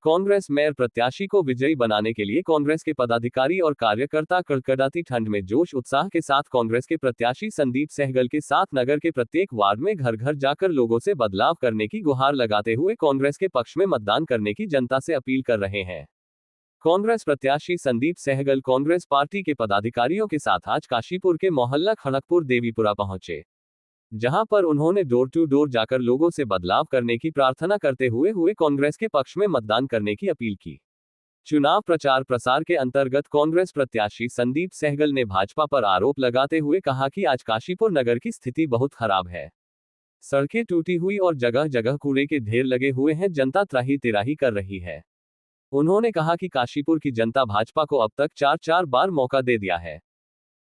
Congress mayor प्रत्याशी को विजयी बनाने के लिए कांग्रेस के पदाधिकारी और कार्यकर्ता कड़कड़ाती ठंड में जोश उत्साह के साथ कांग्रेस के प्रत्याशी संदीप सहगल के साथ नगर के प्रत्येक वार्ड में घर घर जाकर लोगों से बदलाव करने की गुहार लगाते हुए कांग्रेस के पक्ष में मतदान करने की जनता से अपील कर रहे हैं। कांग्रेस प्रत्याशी संदीप सहगल कांग्रेस पार्टी के पदाधिकारियों के साथ आज काशीपुर के मोहल्ला खड़गपुर देवीपुरा पहुंचे, जहां पर उन्होंने डोर टू डोर जाकर लोगों से बदलाव करने की प्रार्थना करते हुए कांग्रेस के पक्ष में मतदान करने की अपील की। चुनाव प्रचार प्रसार के अंतर्गत कांग्रेस प्रत्याशी संदीप सहगल ने भाजपा पर आरोप लगाते हुए कहा कि आज काशीपुर नगर की स्थिति बहुत खराब है। सड़कें टूटी हुई और जगह जगह कूड़े के ढेर लगे हुए हैं, जनता त्राही तिराही कर रही है। उन्होंने कहा कि काशीपुर की जनता भाजपा को अब तक 4 बार मौका दे दिया है।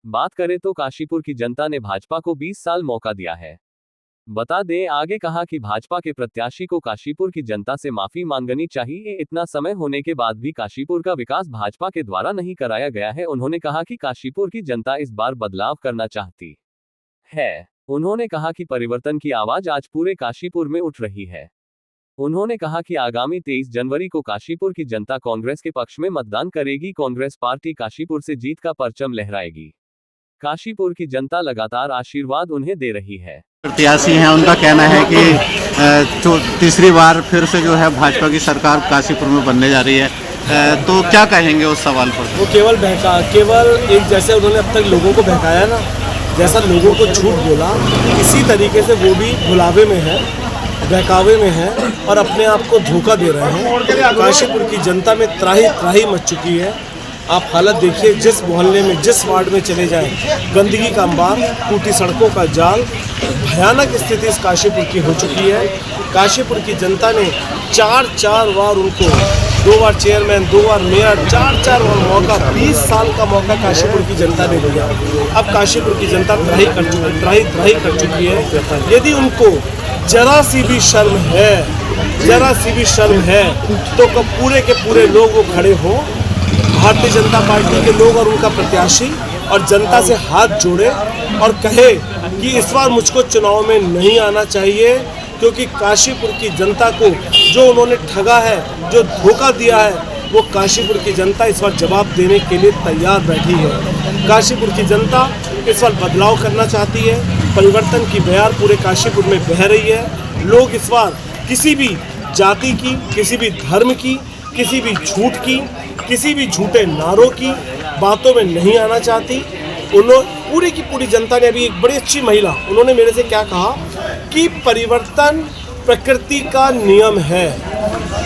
बात करें तो काशीपुर की जनता ने भाजपा को 20 साल मौका दिया है। बता दें, आगे कहा कि भाजपा के प्रत्याशी को काशीपुर की जनता से माफी मांगनी चाहिए। इतना समय होने के बाद भी काशीपुर का विकास भाजपा के द्वारा नहीं कराया गया है। उन्होंने कहा कि काशीपुर की जनता इस बार बदलाव करना चाहती है। उन्होंने कहा कि परिवर्तन की आवाज आज पूरे काशीपुर में उठ रही है। उन्होंने कहा कि आगामी 23 जनवरी को काशीपुर की जनता कांग्रेस के पक्ष में मतदान करेगी। कांग्रेस पार्टी काशीपुर से जीत का परचम लहराएगी। काशीपुर की जनता लगातार आशीर्वाद उन्हें दे रही है। प्रत्याशी हैं, उनका कहना है कि तीसरी बार फिर से जो है भाजपा की सरकार काशीपुर में बनने जा रही है, तो क्या कहेंगे उस सवाल पर? वो केवल एक जैसे उन्होंने अब तक लोगों को बहकाया ना, जैसा लोगों को झूठ बोला, इसी तरीके से वो भी भुलावे में है, बहकावे में है और अपने आप को धोखा दे रहे हैं। काशीपुर की जनता में त्राही मच चुकी है। आप हालत देखिए, जिस मोहल्ले में, जिस वार्ड में चले जाएं, गंदगी का अंबार, टूटी सड़कों का जाल, भयानक स्थिति इस काशीपुर की हो चुकी है। काशीपुर की जनता ने 4 बार उनको 2 बार चेयरमैन, 2 बार मेयर, 4 बार मौका, 20 साल का मौका काशीपुर की जनता ने दिया। अब काशीपुर की जनता त्राही कर चुकी है। यदि उनको जरा सी भी शर्म है तो पूरे के पूरे लोग वो खड़े हो, भारतीय जनता पार्टी के लोग और उनका प्रत्याशी, और जनता से हाथ जोड़े और कहे कि इस बार मुझको चुनाव में नहीं आना चाहिए, क्योंकि काशीपुर की जनता को जो उन्होंने ठगा है, जो धोखा दिया है, वो काशीपुर की जनता इस बार जवाब देने के लिए तैयार बैठी है। काशीपुर की जनता इस बार बदलाव करना चाहती है। परिवर्तन की बयार पूरे काशीपुर में बह रही है। लोग इस बार किसी भी जाति की, किसी भी धर्म की, किसी भी झूठ की, किसी भी झूठे नारों की बातों में नहीं आना चाहती। पूरी की पूरी जनता ने, अभी एक बड़ी अच्छी महिला, उन्होंने मेरे से क्या कहा कि परिवर्तन प्रकृति का नियम है,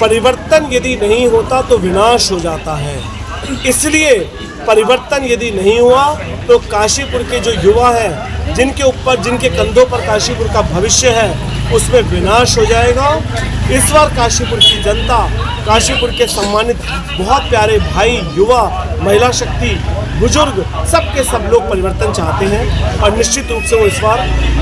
परिवर्तन यदि नहीं होता तो विनाश हो जाता है। इसलिए परिवर्तन यदि नहीं हुआ तो काशीपुर के जो युवा हैं, जिनके कंधों पर काशीपुर का भविष्य है, उसमें विनाश हो जाएगा। इस बार काशीपुर की जनता, काशीपुर के सम्मानित बहुत प्यारे भाई, युवा, महिला शक्ति, बुजुर्ग, सबके सब लोग परिवर्तन चाहते हैं और निश्चित रूप से वो इस बार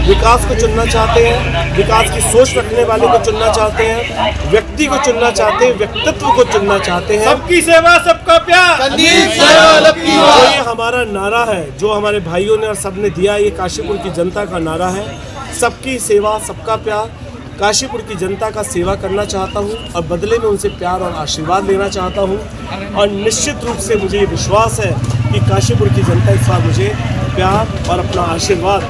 विकास को चुनना चाहते हैं, विकास की सोच रखने वाले को चुनना चाहते हैं, व्यक्ति को चुनना चाहते हैं, व्यक्तित्व को चुनना चाहते हैं। सबकी सेवा सबका प्यार, जो ये हमारा नारा है, जो हमारे भाइयों ने और सबने दिया, ये काशीपुर की जनता का नारा है। सबकी सेवा सबका प्यार। काशीपुर की जनता का सेवा करना चाहता हूँ और बदले में उनसे प्यार और आशीर्वाद लेना चाहता हूँ। और निश्चित रूप से मुझे ये विश्वास है कि काशीपुर की जनता इस बार मुझे प्यार और अपना आशीर्वाद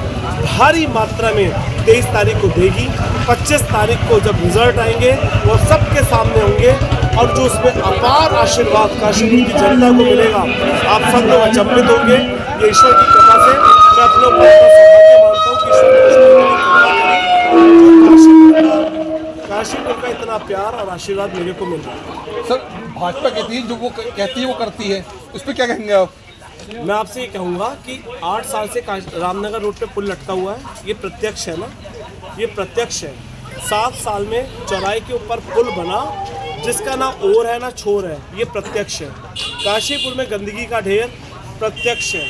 भारी मात्रा में 23 तारीख को देगी। 25 तारीख को जब रिजल्ट आएंगे वो सबके सामने होंगे और जो उसमें अपार आशीर्वाद काशीपुर की जनता को मिलेगा, आप सब लोग अचंभित होंगे। ये ईश्वर की कृपा से मैं अपने ऊपर सौभाग्य मानता हूँ कि काशीपुर का इतना प्यार और आशीर्वाद मेरे को मिल रहा है। सर, भाजपा कहती है, जो वो कहती है वो करती है, उस पर क्या कहेंगे आप? मैं आपसे ये कहूँगा कि 8 साल से रामनगर रोड पे पुल लटका हुआ है, ये प्रत्यक्ष है ना, ये प्रत्यक्ष है। 7 साल में चौराहे के ऊपर पुल बना जिसका ना ओर है ना छोर है, ये प्रत्यक्ष है। काशीपुर में गंदगी का ढेर प्रत्यक्ष है।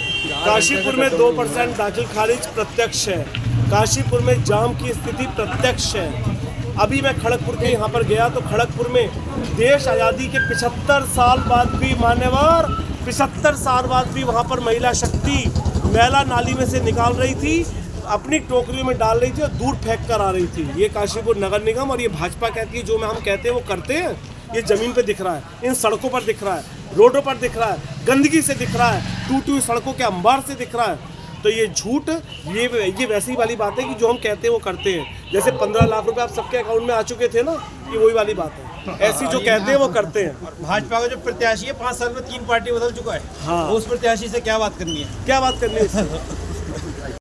काशीपुर में 2% दाखिल खारिज प्रत्यक्ष है। काशीपुर में जाम की स्थिति प्रत्यक्ष है। अभी मैं खड़गपुर के यहाँ पर गया तो खड़गपुर में देश आज़ादी के 75 साल बाद भी, मान्यवर, 75 साल बाद भी वहाँ पर महिला शक्ति मैला नाली में से निकाल रही थी, अपनी टोकरियों में डाल रही थी और दूर फेंक कर आ रही थी। ये काशीपुर नगर निगम और ये भाजपा कहती है, जो हम कहते हैं वो करते हैं। ये ज़मीन पे दिख रहा है, इन सड़कों पर दिख रहा है, रोडों पर दिख रहा है, गंदगी से दिख रहा है, टूटी हुई सड़कों के अंबार से दिख रहा है। तो ये झूठ, ये वैसी वाली बात है कि जो हम कहते हैं वो करते हैं। जैसे 15 लाख रुपए आप सबके अकाउंट में आ चुके थे ना, ये वही वाली बात है। ऐसी जो कहते हैं वो करते हैं। भाजपा का जो प्रत्याशी है 5 साल में 3 पार्टी बदल चुका है। हाँ। उस प्रत्याशी से क्या बात करनी है? क्या बात करनी है इससे?